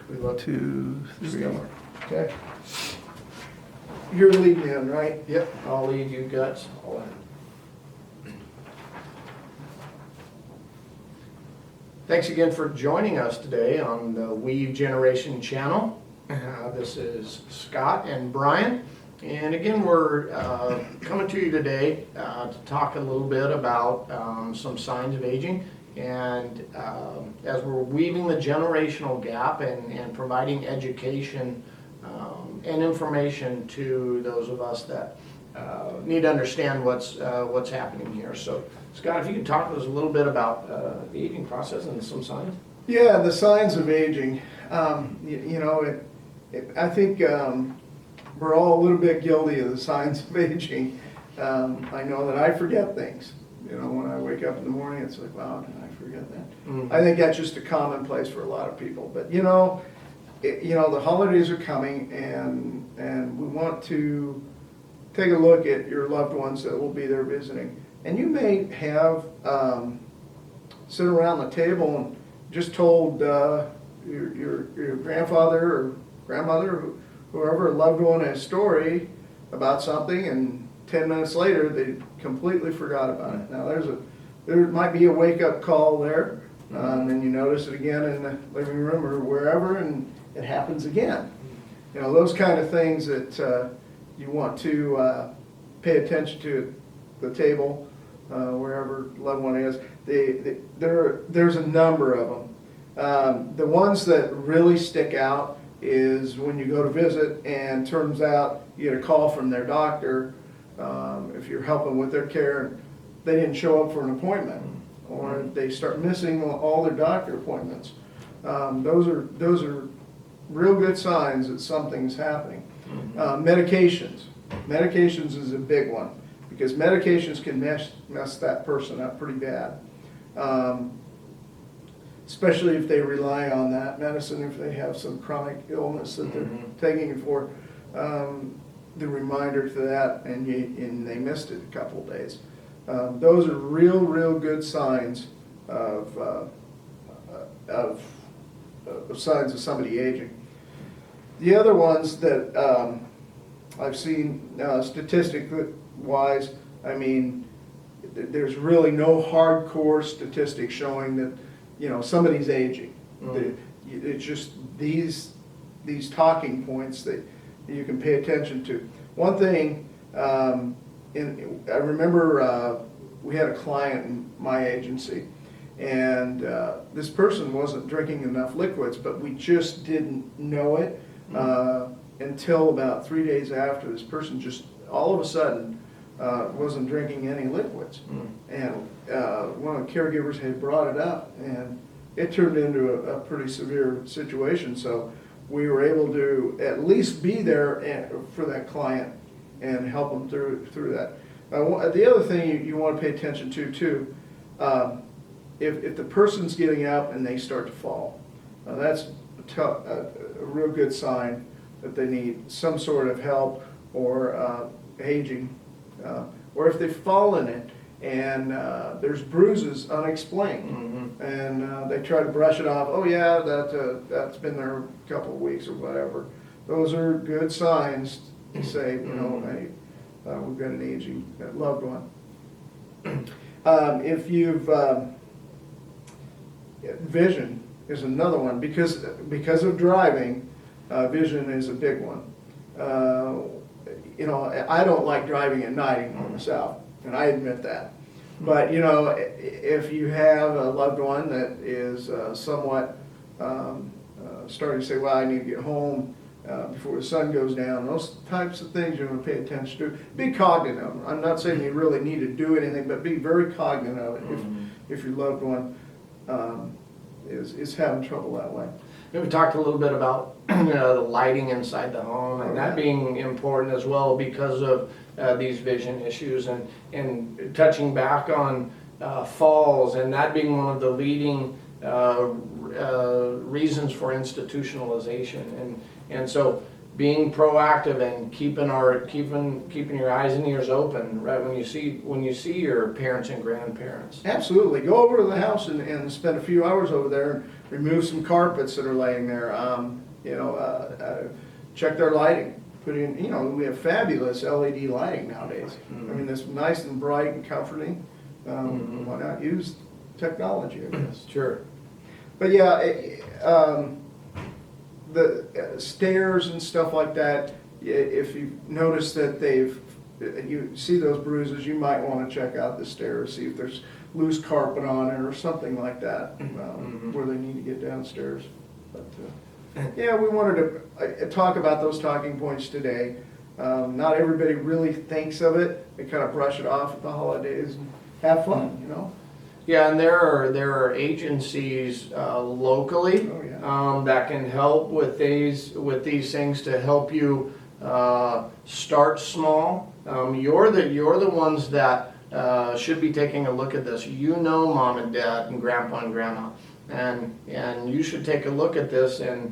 We look 2, 3. stellar. Okay. You're leading in, right? Yep, I'll lead you guts all in. Thanks again for joining us today on the Weave Generation channel. This is Scott and Brian. And again, we're coming to you today to talk a little bit about some signs of aging. And as we're weaving the generational gap and providing education and information to those of us that need to understand what's happening here. So, Scott, if you could talk to us a little bit about the aging process and some signs. Yeah, the signs of aging. I think we're all a little bit guilty of the signs of aging. I know that I forget things. When I wake up in the morning, it's like, wow, did I forget that? I think that's just a commonplace for a lot of people. But the holidays are coming, and we want to take a look at your loved ones that will be there visiting. And you may have sit around the table and just told your grandfather or grandmother, or whoever, a loved one, a story about something, and 10 minutes later they completely forgot about it. Now there might be a wake-up call there, and you notice it again in the living room or wherever, and it happens again. Those kind of things that you want to pay attention to at the table, wherever loved one is. There's a number of them. The ones that really stick out is when you go to visit and turns out you get a call from their doctor, if you're helping with their care, they didn't show up for an appointment, or they start missing all their doctor appointments. Those are real good signs that something's happening. Medications is a big one, because medications can mess that person up pretty bad. Especially if they rely on that medicine, if they have some chronic illness that they're taking it for, the reminder to that, and they missed it a couple of days. Those are real good signs of signs of somebody aging. The other ones that I've seen statistic-wise, there's really no hardcore statistics showing that somebody's aging. It's just these talking points that you can pay attention to. One thing, I remember we had a client in my agency, and this person wasn't drinking enough liquids, but we just didn't know it until about 3 days after. This person just all of a sudden wasn't drinking any liquids. And one of the caregivers had brought it up, and it turned into a pretty severe situation. So we were able to at least be there for that client and help them through that. The other thing you want to pay attention to too, if the person's getting up and they start to fall, that's a real good sign that they need some sort of help or aging. Or if they've fallen it and there's bruises unexplained, and they try to brush it off. Oh yeah, that's been there a couple of weeks or whatever. Those are good signs to say, hey, we've got an aging loved one. If you've vision is another one, because of driving, vision is a big one. I don't like driving at night in the South, and I admit that. But if you have a loved one that is somewhat starting to say, well, I need to get home before the sun goes down, those types of things you want to pay attention to. Be cognizant of them. I'm not saying you really need to do anything, but be very cognizant of it if your loved one is having trouble that way. We talked a little bit about the lighting inside the home, and that being important as well because of these vision issues, and touching back on falls, and that being one of the leading reasons for institutionalization. And so being proactive and keeping your eyes and ears open, right? When you see your parents and grandparents. Absolutely. Go over to the house and spend a few hours over there and remove some carpets that are laying there. Check their lighting. Put in, we have fabulous LED lighting nowadays. Mm-hmm. I mean, it's nice and bright and comforting. Why not use technology, I guess? Sure. But yeah, the stairs and stuff like that, if you notice that you see those bruises, you might want to check out the stairs, see if there's loose carpet on it or something like that, where they need to get downstairs. But yeah, we wanted to talk about those talking points today. Not everybody really thinks of it. They kind of brush it off at the holidays and have fun, Yeah, and there are agencies locally Oh, yeah. that can help with these things to help you start small. You're the ones that should be taking a look at this. Mom and dad and grandpa and grandma, and you should take a look at this, and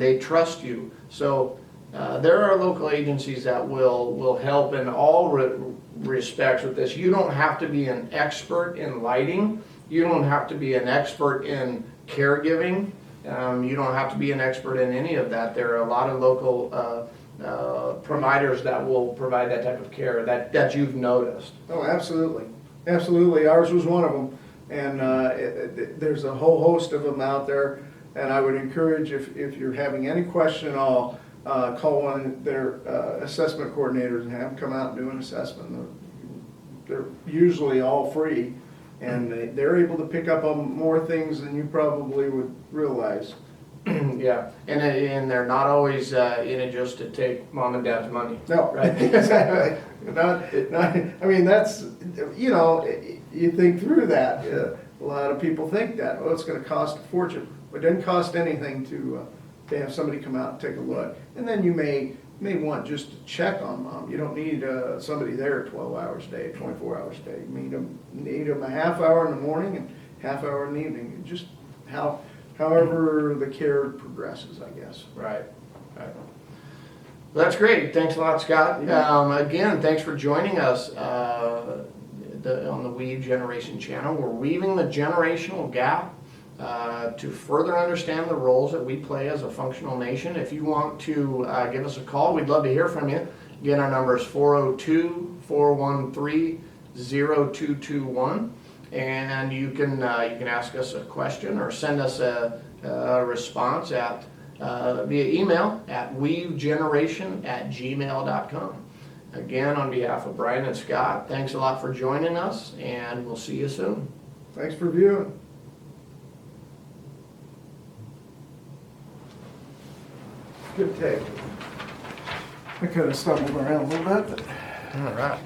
they trust you. So there are local agencies that will help in all respects with this. You don't have to be an expert in lighting. You don't have to be an expert in caregiving. You don't have to be an expert in any of that. There are a lot of local providers that will provide that type of care that you've noticed. Oh, absolutely. Absolutely. Ours was one of them. And there's a whole host of them out there. And I would encourage, if you're having any question at all, call one of their assessment coordinators and have them come out and do an assessment. They're usually all free, and they're able to pick up on more things than you probably would realize. Yeah, and they're not always in it just to take mom and dad's money. No, right? Exactly. I mean, that's, you think through that. A lot of people think that, oh, it's going to cost a fortune. It doesn't cost anything to have somebody come out and take a look. And then you may want just to check on mom. You don't need somebody there 12 hours a day, 24 hours a day. You need them a half hour in the morning and half hour in the evening. Just however the care progresses, I guess. Right. Well, that's great. Thanks a lot, Scott. Yeah. Again, thanks for joining us on the Weave Generation channel. We're weaving the generational gap to further understand the roles that we play as a functional nation. If you want to give us a call, we'd love to hear from you. Again, our number is 402-413-0221. And you can ask us a question or send us a response via email at weavegeneration@gmail.com. Again, on behalf of Brian and Scott, thanks a lot for joining us, and we'll see you soon. Thanks for viewing. Good take. I kind of stumbled around a little bit, but All right.